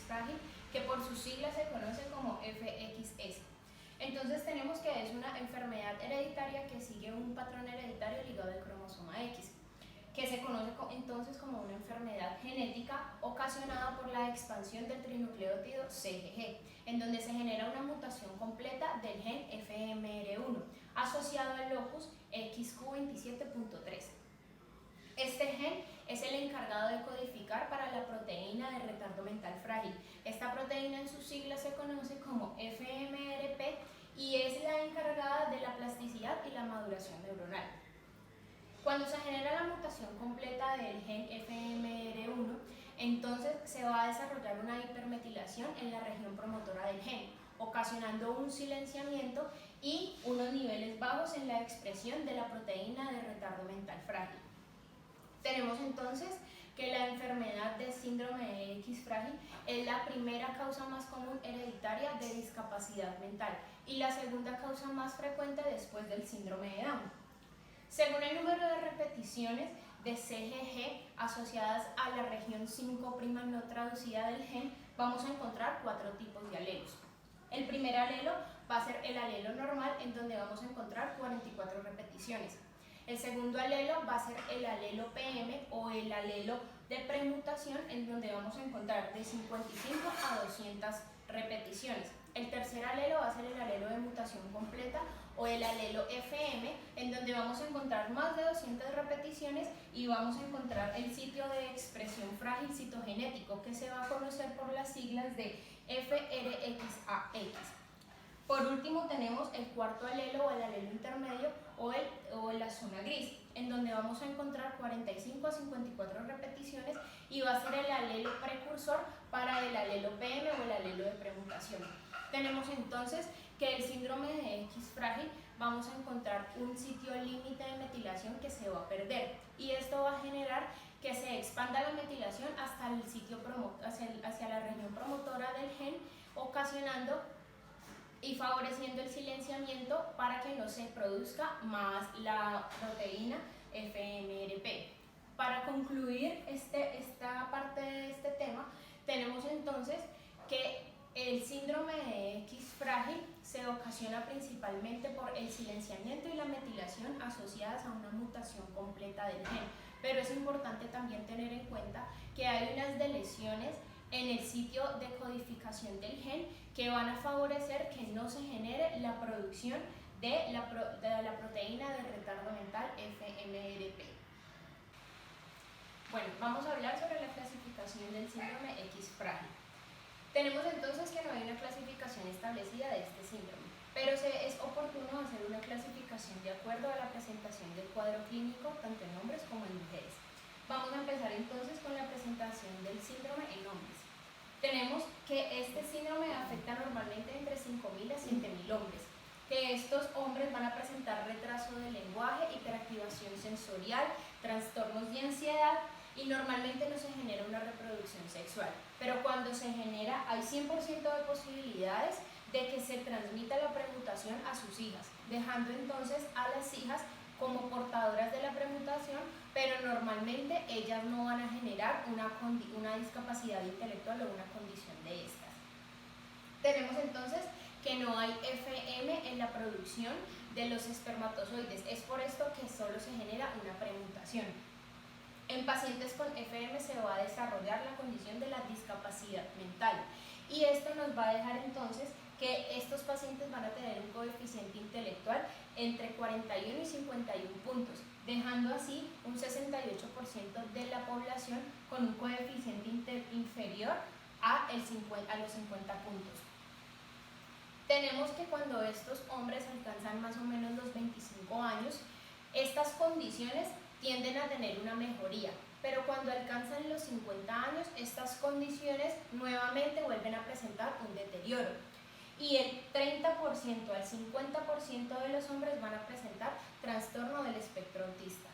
frágil, que por sus siglas se conoce como FXS. Entonces tenemos que es una enfermedad hereditaria que sigue un patrón hereditario ligado al cromosoma X, que se conoce entonces como una enfermedad genética ocasionada por la expansión del trinucleótido CGG, en donde se genera una mutación completa del gen FMR1 asociado al locus XQ27.3. Este gen es el encargado de codificar para la proteína de retardo mental frágil. Esta proteína en sus siglas se conoce como FMRP y es la encargada de la plasticidad y la maduración neuronal. Cuando se genera la mutación completa del gen FMR1, entonces se va a desarrollar una hipermetilación en la región promotora del gen, ocasionando un silenciamiento y unos niveles bajos en la expresión de la proteína de retardo mental frágil. Tenemos entonces que la enfermedad de síndrome de X frágil es la primera causa más común hereditaria de discapacidad mental y la segunda causa más frecuente después del síndrome de Down. Según el número de repeticiones de CGG asociadas a la región 5' no traducida del gen, vamos a encontrar 4 tipos de alelos. El primer alelo va a ser el alelo normal, en donde vamos a encontrar 44 repeticiones. El segundo alelo va a ser el alelo PM o el alelo de permutación, en donde vamos a encontrar de 55 a 200 repeticiones. El tercer alelo va a ser el alelo de mutación completa o el alelo FM, en donde vamos a encontrar más de 200 repeticiones y vamos a encontrar el sitio de expresión frágil citogenético, que se va a conocer por las siglas de FRXAX. Por último tenemos el cuarto alelo o el alelo intermedio o la zona gris, en donde vamos a encontrar 45 a 54 repeticiones y va a ser el alelo precursor para el alelo PM o el alelo de permutación. Tenemos entonces que el síndrome de X frágil vamos a encontrar un sitio límite de metilación que se va a perder y esto va a generar que se expanda la metilación hasta el sitio hacia la región promotora del gen, ocasionando y favoreciendo el silenciamiento para que no se produzca más la proteína FMRP. Para concluir esta parte de este tema, tenemos entonces que el síndrome de X frágil se ocasiona principalmente por el silenciamiento y la metilación asociadas a una mutación completa del gen, pero es importante también tener en cuenta que hay unas deleciones en el sitio de codificación del gen que van a favorecer que no se genere la producción de la proteína de retardo mental FMRP. Bueno, vamos a hablar sobre la clasificación del síndrome X frágil. Tenemos entonces que no hay una clasificación establecida de este síndrome, pero es oportuno hacer una clasificación de acuerdo a la presentación del cuadro clínico, tanto en hombres como en mujeres. Vamos a empezar entonces con la presentación del síndrome en hombres. Tenemos que este síndrome afecta normalmente entre 5.000 a 7.000 hombres, que estos hombres van a presentar retraso de lenguaje, hiperactivación sensorial, trastornos de ansiedad y normalmente no se genera una reproducción sexual. Pero cuando se genera, hay 100% de posibilidades de que se transmita la permutación a sus hijas, dejando entonces a las hijas como portadoras de la permutación, pero normalmente ellas no van a generar una discapacidad intelectual o una condición de estas. Tenemos entonces que no hay FM en la producción de los espermatozoides, es por esto que solo se genera una permutación. En pacientes con FM se va a desarrollar la condición de la discapacidad mental y esto nos va a dejar entonces que estos pacientes van a tener un coeficiente intelectual entre 41 y 51 puntos, dejando así un 68% de la población con un coeficiente inferior a los 50 puntos. Tenemos que cuando estos hombres alcanzan más o menos los 25 años, estas condiciones tienden a tener una mejoría, pero cuando alcanzan los 50 años, estas condiciones nuevamente vuelven a presentar un deterioro. Y el 30% al 50% de los hombres van a presentar trastorno del espectro autista.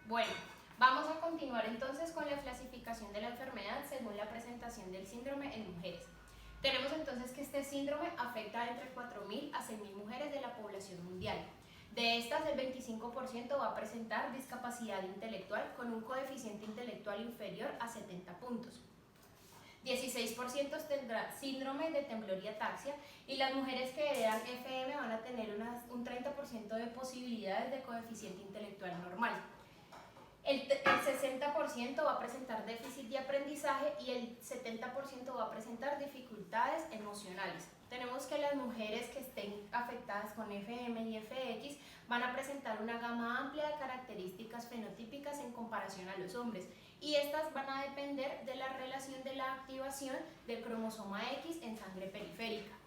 Bueno, vamos a continuar entonces con la clasificación de la enfermedad según la presentación del síndrome en mujeres. Tenemos entonces que este síndrome afecta entre 4.000 a 6.000 mujeres de la población mundial. De estas, el 25% va a presentar discapacidad intelectual con un coeficiente intelectual inferior a 70 puntos. 16% tendrá síndrome de temblor y ataxia, y las mujeres que heredan FM van a tener un 30% de posibilidades de coeficiente intelectual normal. El 60% va a presentar déficit de aprendizaje y el 70% va a presentar dificultades emocionales. Tenemos que las mujeres que estén afectadas con FM y FX van a presentar una gama amplia de características fenotípicas en comparación a los hombres, y estas van a depender de la relación de la activación del cromosoma X en sangre periférica.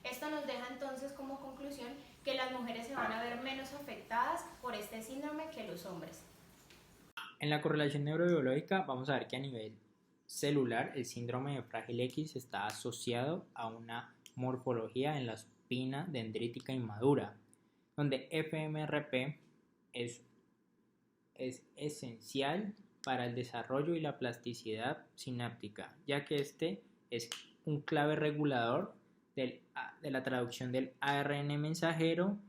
Esto nos deja entonces como conclusión que las mujeres se van a ver menos afectadas por este síndrome que los hombres. En la correlación neurobiológica vamos a ver que a nivel celular el síndrome de Fragile X está asociado a una morfología en la espina dendrítica inmadura, donde FMRP es esencial para el desarrollo y la plasticidad sináptica, ya que este es un clave regulador de la traducción del ARN mensajero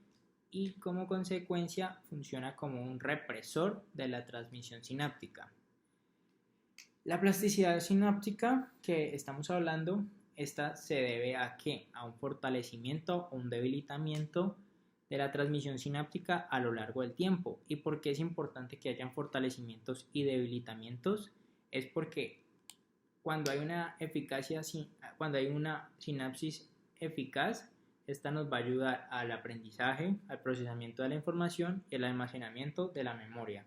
y como consecuencia funciona como un represor de la transmisión sináptica. La plasticidad sináptica que estamos hablando, esta se debe a ¿qué? A un fortalecimiento o un debilitamiento de la transmisión sináptica a lo largo del tiempo. ¿Y por qué es importante que hayan fortalecimientos y debilitamientos? Es porque cuando hay una sinapsis eficaz, esta nos va a ayudar al aprendizaje, al procesamiento de la información y al almacenamiento de la memoria.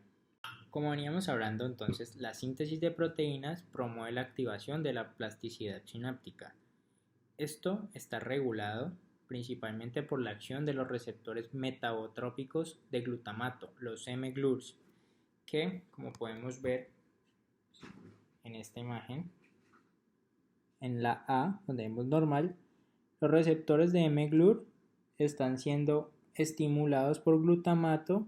Como veníamos hablando entonces, la síntesis de proteínas promueve la activación de la plasticidad sináptica. Esto está regulado principalmente por la acción de los receptores metabotrópicos de glutamato, los mGlurs, que como podemos ver en esta imagen, en la A, donde vemos normal, los receptores de mGlur están siendo estimulados por glutamato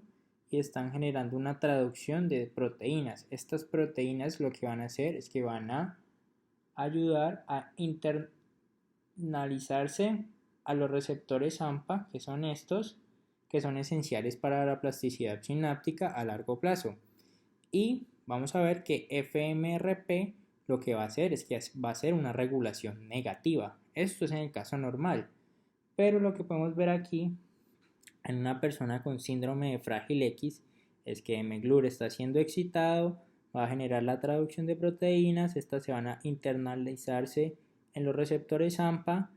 y están generando una traducción de proteínas. Estas proteínas lo que van a hacer es que van a ayudar a internalizarse a los receptores AMPA, que son estos, que son esenciales para la plasticidad sináptica a largo plazo. Y vamos a ver que FMRP lo que va a hacer es que va a ser una regulación negativa. Esto es en el caso normal, pero lo que podemos ver aquí en una persona con síndrome de Fragile X es que mGlur está siendo excitado, va a generar la traducción de proteínas, estas se van a internalizarse en los receptores AMPA,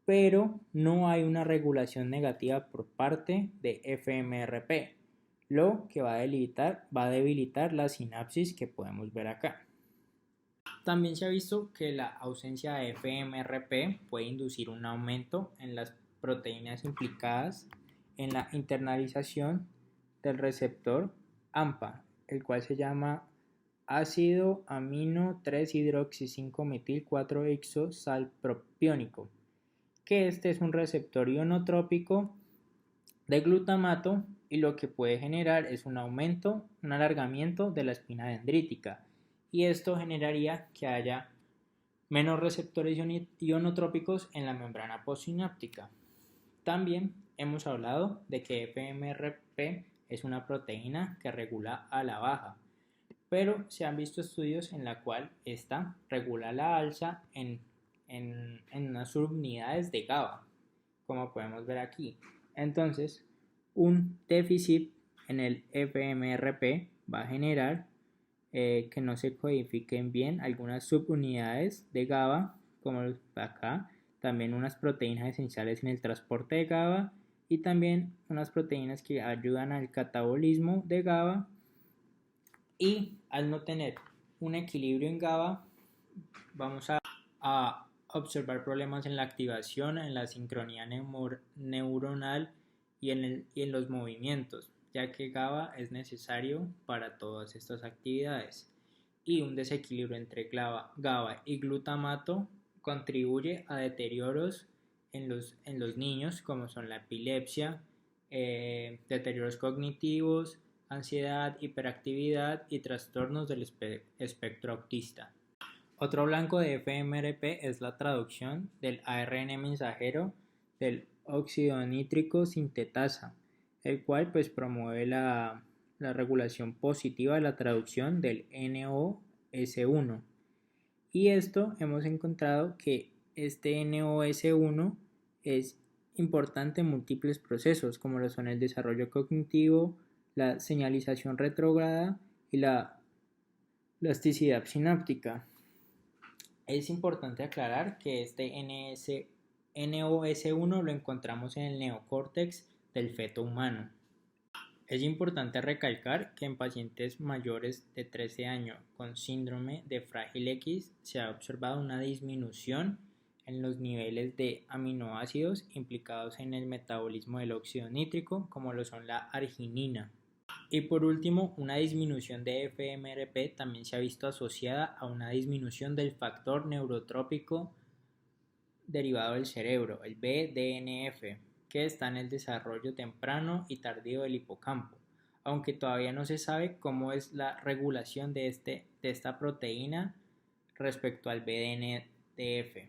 pero no hay una regulación negativa por parte de FMRP, lo que va a debilitar la sinapsis que podemos ver acá. También se ha visto que la ausencia de FMRP puede inducir un aumento en las proteínas implicadas en la internalización del receptor AMPA, el cual se llama ácido amino 3-hidroxi-5-metil-4-ixosalpropiónico, que este es un receptor ionotrópico de glutamato y lo que puede generar es un alargamiento de la espina dendrítica, y esto generaría que haya menos receptores ionotrópicos en la membrana postsináptica. También hemos hablado de que FMRP es una proteína que regula a la baja, pero se han visto estudios en la cual esta regula la alza en unas subunidades de GABA, como podemos ver aquí. Entonces, un déficit en el FMRP va a generar que no se codifiquen bien algunas subunidades de GABA, como acá, también unas proteínas esenciales en el transporte de GABA y también unas proteínas que ayudan al catabolismo de GABA, y al no tener un equilibrio en GABA vamos a observar problemas en la activación, en la sincronía neuronal y en los movimientos, ya que GABA es necesario para todas estas actividades, y un desequilibrio entre GABA y glutamato contribuye a deterioros en los niños, como son la epilepsia, deterioros cognitivos, ansiedad, hiperactividad y trastornos del espectro autista. Otro blanco de FMRP es la traducción del ARN mensajero del óxido nítrico sintetasa, el cual pues promueve la regulación positiva de la traducción del NOS1. Y esto hemos encontrado que este NOS1 es importante en múltiples procesos, como lo son el desarrollo cognitivo, la señalización retrógrada y la plasticidad sináptica. Es importante aclarar que este NOS1 lo encontramos en el neocórtex del feto humano. Es importante recalcar que en pacientes mayores de 13 años con síndrome de Fragile X se ha observado una disminución en los niveles de aminoácidos implicados en el metabolismo del óxido nítrico, como lo son la arginina. Y por último, una disminución de FMRP también se ha visto asociada a una disminución del factor neurotrópico derivado del cerebro, el BDNF, que está en el desarrollo temprano y tardío del hipocampo, aunque todavía no se sabe cómo es la regulación de esta proteína respecto al BDNF.